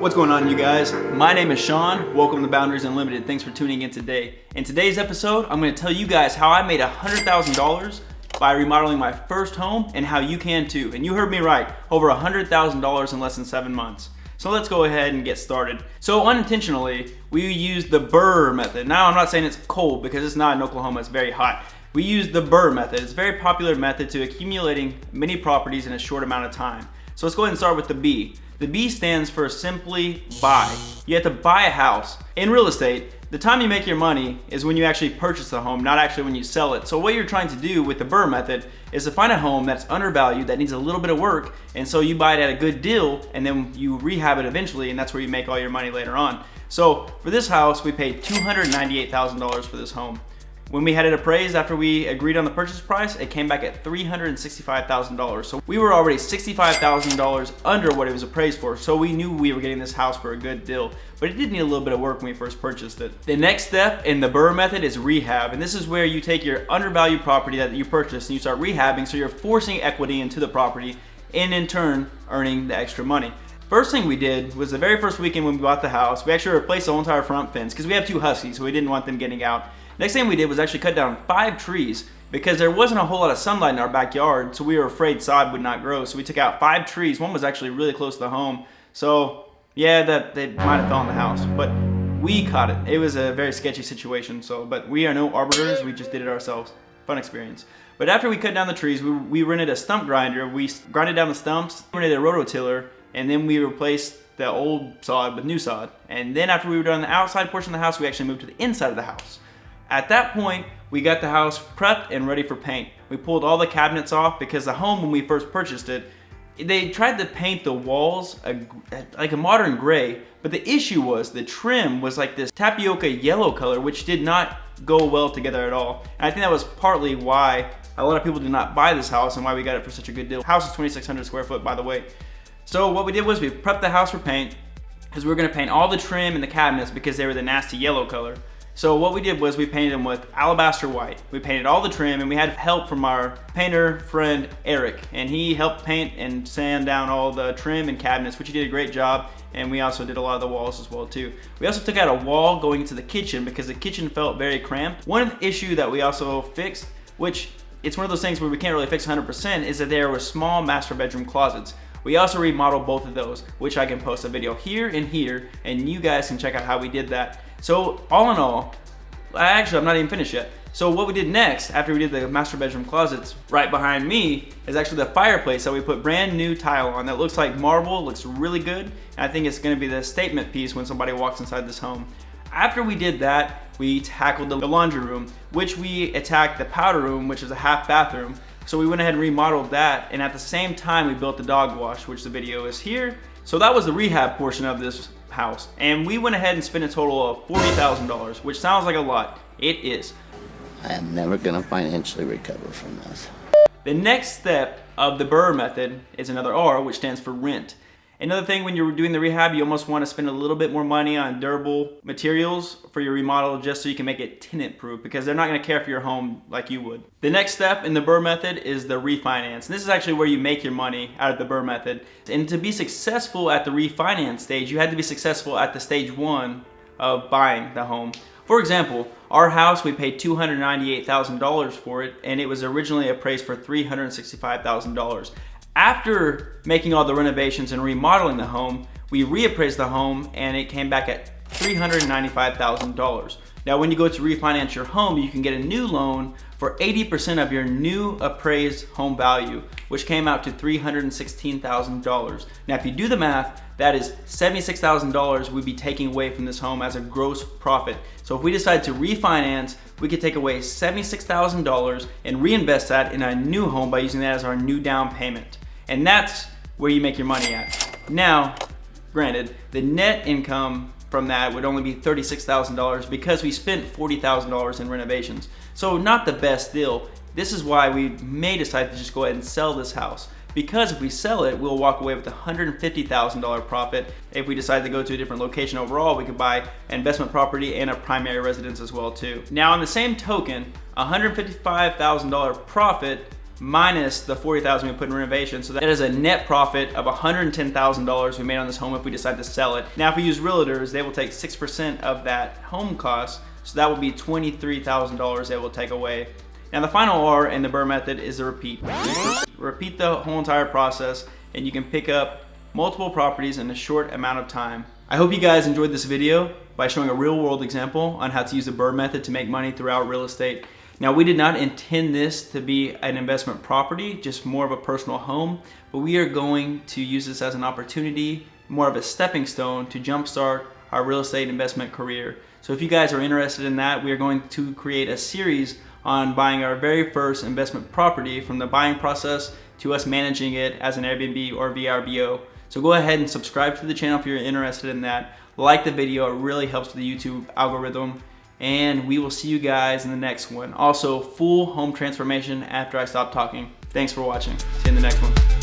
What's going on, you guys? My name is Sean. Welcome to Boundaries Unlimited. Thanks for tuning in today. In today's episode, I'm going to tell you guys how I made $100,000 by remodeling my first home and how you can too. And you heard me right, over $100,000 in less than 7 months. So let's go ahead and get started. So unintentionally, we used the BRRRR method. Now I'm not saying it's cold because it's not in Oklahoma, it's very hot. We used the BRRRR method. It's a very popular method to accumulating many properties in a short amount of time. So let's go ahead and start with the B. The B stands for simply buy. You have to buy a house. In real estate, the time you make your money is when you actually purchase the home, not actually when you sell it. So what you're trying to do with the BRRRR method is to find a home that's undervalued, that needs a little bit of work, and so you buy it at a good deal, and then you rehab it eventually, and that's where you make all your money later on. So for this house, we paid $298,000 for this home. When we had it appraised after we agreed on the purchase price, it came back at $365,000. So we were already $65,000 under what it was appraised for. So we knew we were getting this house for a good deal, but it did need a little bit of work when we first purchased it. The next step in the BRRRR method is rehab. And this is where you take your undervalued property that you purchased and you start rehabbing. So you're forcing equity into the property and in turn earning the extra money. First thing we did was the very first weekend when we bought the house, we actually replaced the whole entire front fence because we have 2 huskies, so we didn't want them getting out. Next thing we did was actually cut down 5 trees because there wasn't a whole lot of sunlight in our backyard, so we were afraid sod would not grow. So we took out 5 trees. One was actually really close to the home. So yeah, that they might have fell in the house, but we caught it. It was a very sketchy situation. But we are no arbiters. We just did it ourselves. Fun experience. But after we cut down the trees, we rented a stump grinder. We grinded down the stumps, rented a rototiller, and then we replaced the old sod with new sod. And then after we were done the outside portion of the house, we actually moved to the inside of the house. At that point, we got the house prepped and ready for paint. We pulled all the cabinets off because the home, when we first purchased it, they tried to paint the walls like a modern gray, but the issue was the trim was like this tapioca yellow color, which did not go well together at all. And I think that was partly why a lot of people did not buy this house and why we got it for such a good deal. The house is 2,600 square foot, by the way. So what we did was we prepped the house for paint because we were gonna paint all the trim and the cabinets because they were the nasty yellow color. So what we did was we painted them with alabaster white. We painted all the trim and we had help from our painter friend Eric, and he helped paint and sand down all the trim and cabinets, which he did a great job, and we also did a lot of the walls as well too. We also took out a wall going into the kitchen because the kitchen felt very cramped. One issue that we also fixed, which it's one of those things where we can't really fix 100%, is that there were small master bedroom closets. We also remodeled both of those, which I can post a video here and here, and you guys can check out how we did that. So all in all, actually I'm not even finished yet. So what we did next, after we did the master bedroom closets, right behind me is actually the fireplace that we put brand new tile on that looks like marble, looks really good. And I think it's gonna be the statement piece when somebody walks inside this home. After we did that, we tackled the laundry room, which we attacked the powder room, which is a half bathroom. So we went ahead and remodeled that, and at the same time we built the dog wash, which the video is here. So that was the rehab portion of this house, and we went ahead and spent a total of $40,000, which sounds like a lot. It is. I am never gonna financially recover from this. The next step of the BRRRR method is another R, which stands for rent. Another thing, when you're doing the rehab, you almost want to spend a little bit more money on durable materials for your remodel just so you can make it tenant proof, because they're not going to care for your home like you would. The next step in the BRRRR method is the refinance. And this is actually where you make your money out of the BRRRR method. And to be successful at the refinance stage, you had to be successful at the stage 1 of buying the home. For example, our house, we paid $298,000 for it, and it was originally appraised for $365,000. After making all the renovations and remodeling the home, we reappraised the home and it came back at $395,000. Now when you go to refinance your home, you can get a new loan for 80% of your new appraised home value, which came out to $316,000. Now if you do the math, that is $76,000 we'd be taking away from this home as a gross profit. So if we decide to refinance, we could take away $76,000 and reinvest that in a new home by using that as our new down payment. And that's where you make your money at. Now, granted, the net income from that would only be $36,000 because we spent $40,000 in renovations. So not the best deal. This is why we may decide to just go ahead and sell this house. Because if we sell it, we'll walk away with a $150,000 profit. If we decide to go to a different location overall, we could buy an investment property and a primary residence as well too. Now on the same token, $155,000 profit minus the $40,000 we put in renovation. So that is a net profit of $110,000 we made on this home if we decide to sell it. Now, if we use realtors, they will take 6% of that home cost. So that will be $23,000 they will take away. Now, the final R in the BRRRR method is the repeat. Repeat the whole entire process, and you can pick up multiple properties in a short amount of time. I hope you guys enjoyed this video by showing a real world example on how to use the BRRRR method to make money throughout real estate. Now, we did not intend this to be an investment property, just more of a personal home, but we are going to use this as an opportunity, more of a stepping stone to jumpstart our real estate investment career. So if you guys are interested in that, we are going to create a series on buying our very first investment property, from the buying process to us managing it as an Airbnb or VRBO. So go ahead and subscribe to the channel if you're interested in that. Like the video, it really helps with the YouTube algorithm. And we will see you guys in the next one. Also, full home transformation after I stop talking. Thanks for watching. See you in the next one.